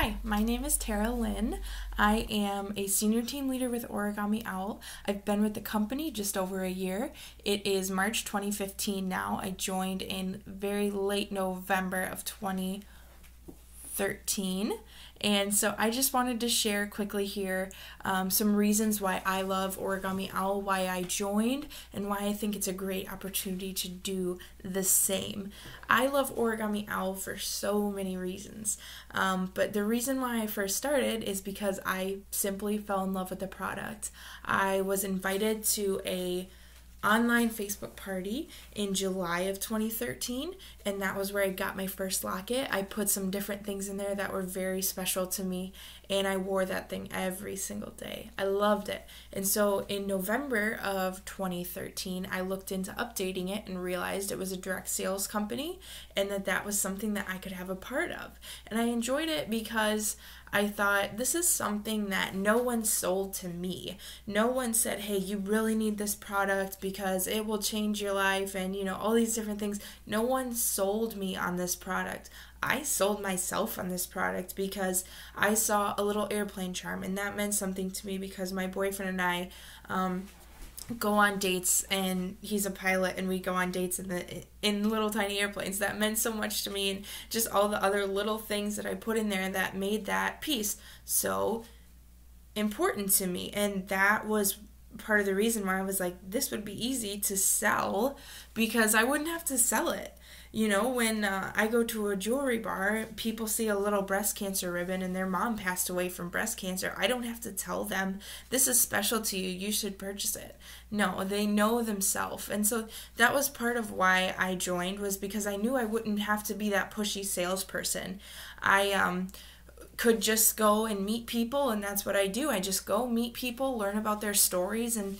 Hi, my name is Tara Lynn. I am a senior team leader with Origami Owl. I've been with the company just over a year. It is March 2015 now. I joined in very late November of 2013. And so I just wanted to share quickly here some reasons why I love Origami Owl, why I joined, and why I think it's a great opportunity to do the same. I love Origami Owl for so many reasons, but the reason why I first started is because I simply fell in love with the product. I was invited to a online Facebook party in July of 2013, and that was where I got my first locket. I put some different things in there that were very special to me, and I wore that thing every single day. I loved it. And so in November of 2013, I looked into updating it and realized it was a direct sales company and that was something that I could have a part of. And I enjoyed it because I thought, this is something that no one sold to me. No one said, hey, you really need this product because it will change your life and, all these different things. No one sold me on this product. I sold myself on this product because I saw a little airplane charm, and that meant something to me because my boyfriend and I go on dates, and he's a pilot, and we go on dates in little tiny airplanes. That meant so much to me, and just all the other little things that I put in there that made that piece so important to me. And that was part of the reason why I was like, this would be easy to sell because I wouldn't have to sell it. When I go to a jewelry bar, people see a little breast cancer ribbon and their mom passed away from breast cancer. I don't have to tell them, this is special to you, you should purchase it. No, they know themselves. And so that was part of why I joined, was because I knew I wouldn't have to be that pushy salesperson. I could just go and meet people, and that's what I do. I just go meet people, learn about their stories, and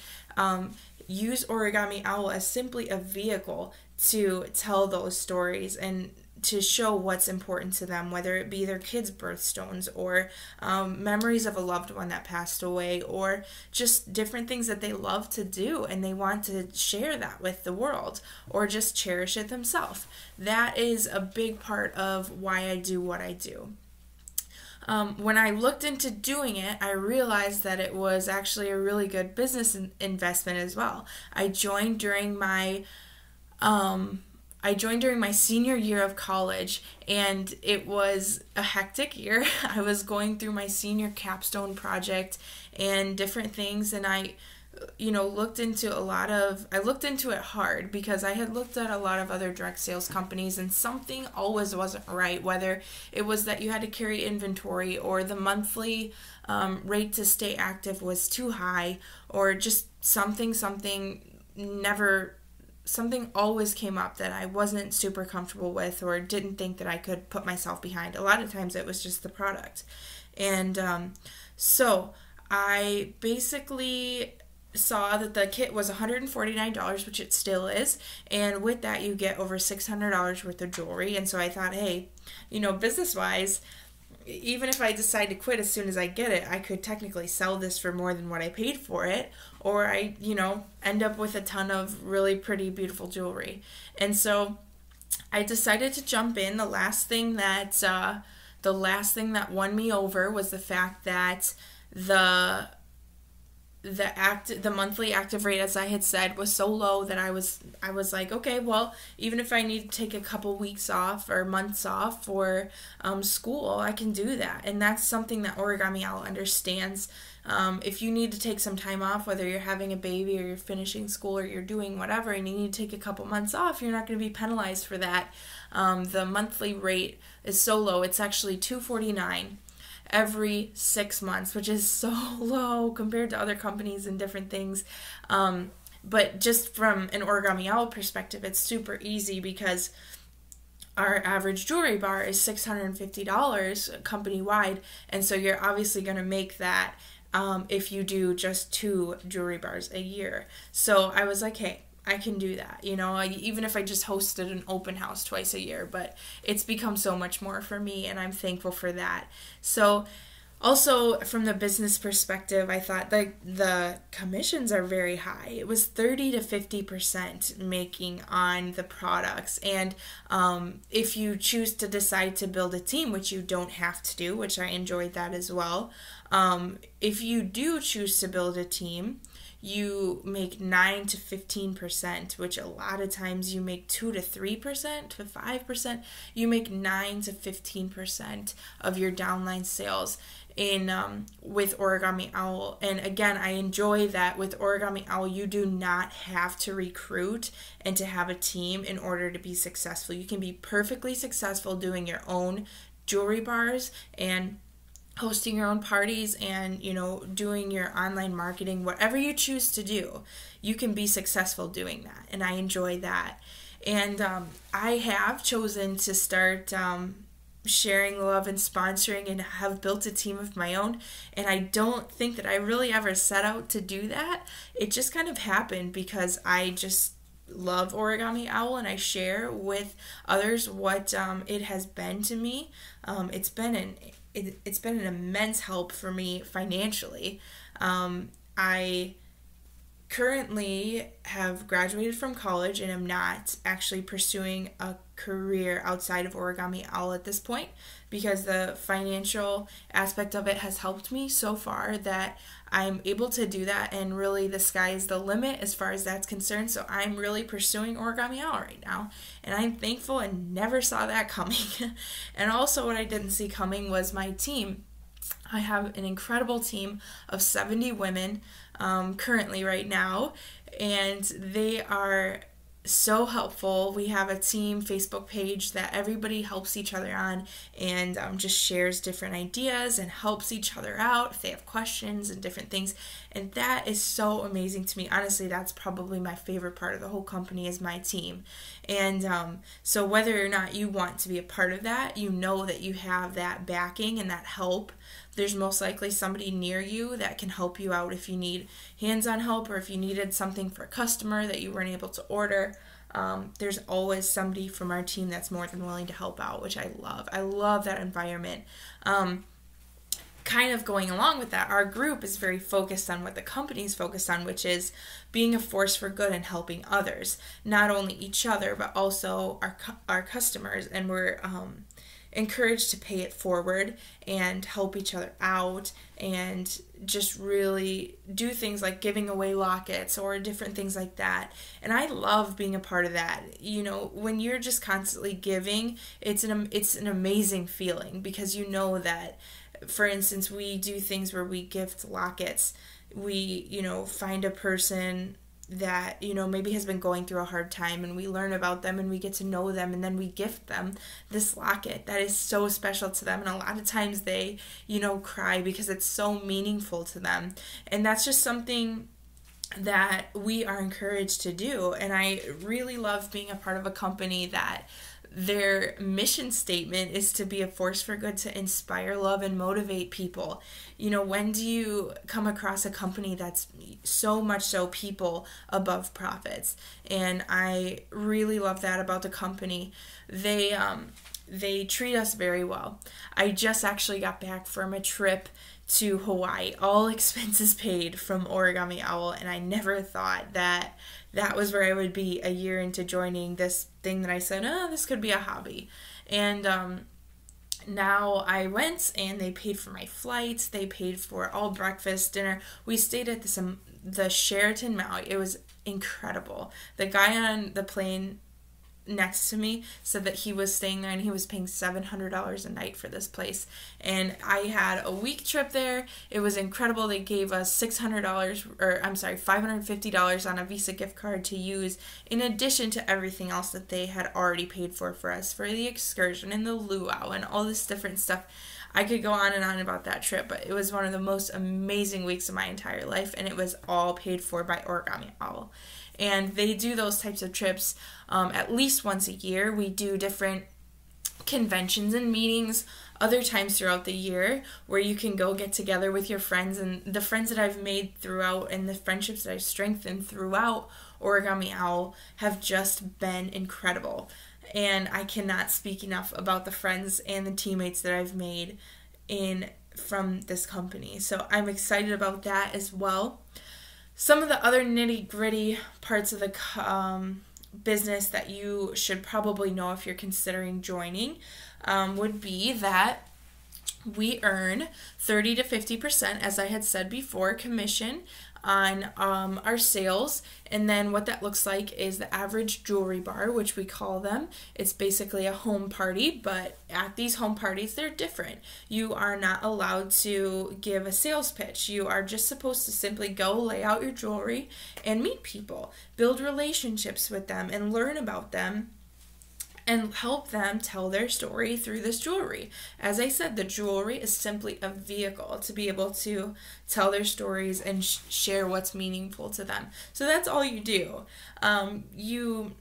use Origami Owl as simply a vehicle to tell those stories and to show what's important to them, whether it be their kids' birthstones or memories of a loved one that passed away, or just different things that they love to do and they want to share that with the world, or just cherish it themselves. That is a big part of why I do what I do. When I looked into doing it, I realized that it was actually a really good business investment as well. I joined during my senior year of college, and it was a hectic year. I was going through my senior capstone project and different things, and I looked into it hard because I had looked at a lot of other direct sales companies, and something always wasn't right, whether it was that you had to carry inventory or the monthly rate to stay active was too high, or just something always came up that I wasn't super comfortable with or didn't think that I could put myself behind. A lot of times it was just the product. And so I basically saw that the kit was $149, which it still is, and with that you get over $600 worth of jewelry. And so I thought, hey, business wise, even if I decide to quit as soon as I get it, I could technically sell this for more than what I paid for it, or I end up with a ton of really pretty, beautiful jewelry. And so I decided to jump in. The last thing that won me over was the fact that the monthly active rate, as I had said, was so low that I was like, okay, well, even if I need to take a couple weeks off or months off for school, I can do that. And that's something that Origami Owl understands. If you need to take some time off, whether you're having a baby or you're finishing school or you're doing whatever, and you need to take a couple months off, you're not going to be penalized for that. The monthly rate is so low. It's actually $249 every 6 months, which is so low compared to other companies and different things. But just from an Origami Owl perspective, it's super easy because our average jewelry bar is $650 company-wide, and so you're obviously going to make that if you do just 2 jewelry bars a year. So I was like, hey, I can do that, even if I just hosted an open house twice a year, but it's become so much more for me, and I'm thankful for that. So Also, from the business perspective, I thought the commissions are very high. It was 30 to 50% making on the products. And if you choose to decide to build a team, which you don't have to do, which I enjoyed that as well, if you do choose to build a team, you make 9 to 15%, which a lot of times you make 2 to 3% to 5%. You make 9 to 15% of your downline sales in with Origami Owl. And again, I enjoy that with Origami Owl you do not have to recruit and to have a team in order to be successful. You can be perfectly successful doing your own jewelry bars and hosting your own parties and, you know, doing your online marketing. Whatever you choose to do, you can be successful doing that, and I enjoy that. And I have chosen to start sharing love and sponsoring and have built a team of my own, and I don't think that I really ever set out to do that. It just kind of happened because I just love Origami Owl and I share with others what it has been to me. It's been an immense help for me financially. I currently have graduated from college and am not actually pursuing a career outside of Origami Owl at this point because the financial aspect of it has helped me so far that I'm able to do that, and really the sky is the limit as far as that's concerned. So I'm really pursuing Origami Owl right now, and I'm thankful and never saw that coming. And also what I didn't see coming was my team. I have an incredible team of 70 women currently right now, and they are so helpful. We have a team Facebook page that everybody helps each other on and just shares different ideas and helps each other out if they have questions and different things. And that is so amazing to me. Honestly, that's probably my favorite part of the whole company is my team. And so whether or not you want to be a part of that, you know that you have that backing and that help. There's most likely somebody near you that can help you out if you need hands-on help or if you needed something for a customer that you weren't able to order. There's always somebody from our team that's more than willing to help out, which I love. I love that environment. Kind of going along with that, our group is very focused on what the company is focused on, which is being a force for good and helping others, not only each other, but also our customers. And we're encouraged to pay it forward and help each other out and just really do things like giving away lockets or different things like that. And I love being a part of that. You know, when you're just constantly giving, it's an amazing feeling because you know that, for instance, we do things where we gift lockets. We, you know, find a person that, you know, maybe has been going through a hard time, and we learn about them and we get to know them, and then we gift them this locket that is so special to them. And a lot of times they, you know, cry because it's so meaningful to them. And that's just something that we are encouraged to do. And I really love being a part of a company that their mission statement is to be a force for good, to inspire, love, and motivate people. You know, when do you come across a company that's so much so people above profits? And I really love that about the company. They treat us very well. I just actually got back from a trip to Hawaii, all expenses paid from Origami Owl, and I never thought that that was where I would be a year into joining this thing that I said, this could be a hobby. And now I went, and they paid for my flights, they paid for all breakfast, dinner. We stayed at the Sheraton Maui. It was incredible. The guy on the plane next to me said that he was staying there and he was paying $700 a night for this place. And I had a week trip there. It was incredible. They gave us $550 on a Visa gift card to use in addition to everything else that they had already paid for us for the excursion and the luau and all this different stuff. I could go on and on about that trip, but it was one of the most amazing weeks of my entire life, and it was all paid for by Origami Owl. And they do those types of trips at least once a year. We do different conventions and meetings other times throughout the year where you can go get together with your friends. And the friends that I've made throughout and the friendships that I've strengthened throughout Origami Owl have just been incredible. And I cannot speak enough about the friends and the teammates that I've made in from this company. So I'm excited about that as well. Some of the other nitty-gritty parts of the business that you should probably know if you're considering joining would be that we earn 30 to 50%, as I had said before, commission on our sales. And then what that looks like is the average jewelry bar, which we call them. It's basically a home party, but at these home parties, they're different. You are not allowed to give a sales pitch. You are just supposed to simply go lay out your jewelry and meet people, build relationships with them, and learn about them, and help them tell their story through this jewelry. As I said, the jewelry is simply a vehicle to be able to tell their stories and share what's meaningful to them. So that's all you do. You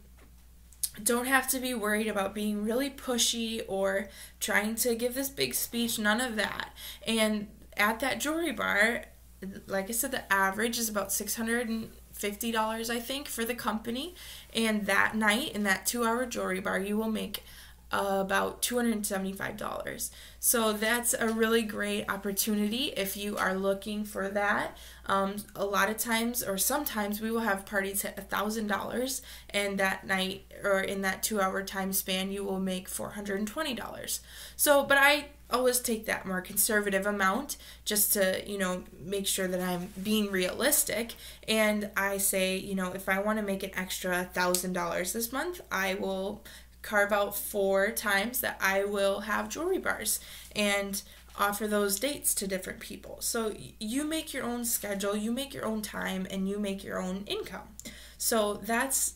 don't have to be worried about being really pushy or trying to give this big speech, none of that. And at that jewelry bar, like I said, the average is about $650, I think, for the company. And that night in that 2-hour jewelry bar, you will make about $275. So that's a really great opportunity if you are looking for that. A lot of times, or sometimes, we will have parties hit $1,000, and that night or in that 2-hour time span, you will make $420. So, but I always take that more conservative amount just to, make sure that I'm being realistic. And I say, if I want to make an extra $1,000 this month, I will carve out 4 times that I will have jewelry bars and offer those dates to different people. So you make your own schedule, you make your own time, and you make your own income. So that's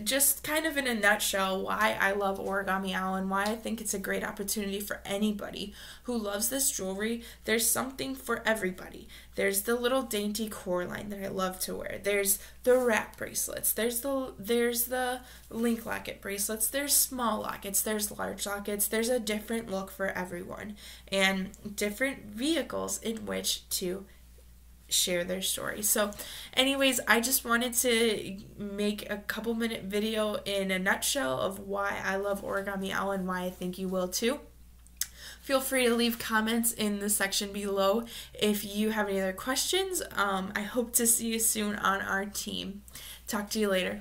just kind of in a nutshell why I love Origami Owl and why I think it's a great opportunity for anybody who loves this jewelry. There's something for everybody. There's the little dainty core line that I love to wear. There's the wrap bracelets. There's the link locket bracelets. There's small lockets. There's large lockets. There's a different look for everyone and different vehicles in which to share their story. So anyways, I just wanted to make a couple minute video in a nutshell of why I love Origami Owl and why I think you will too. Feel free to leave comments in the section below if you have any other questions. I hope to see you soon on our team. Talk to you later.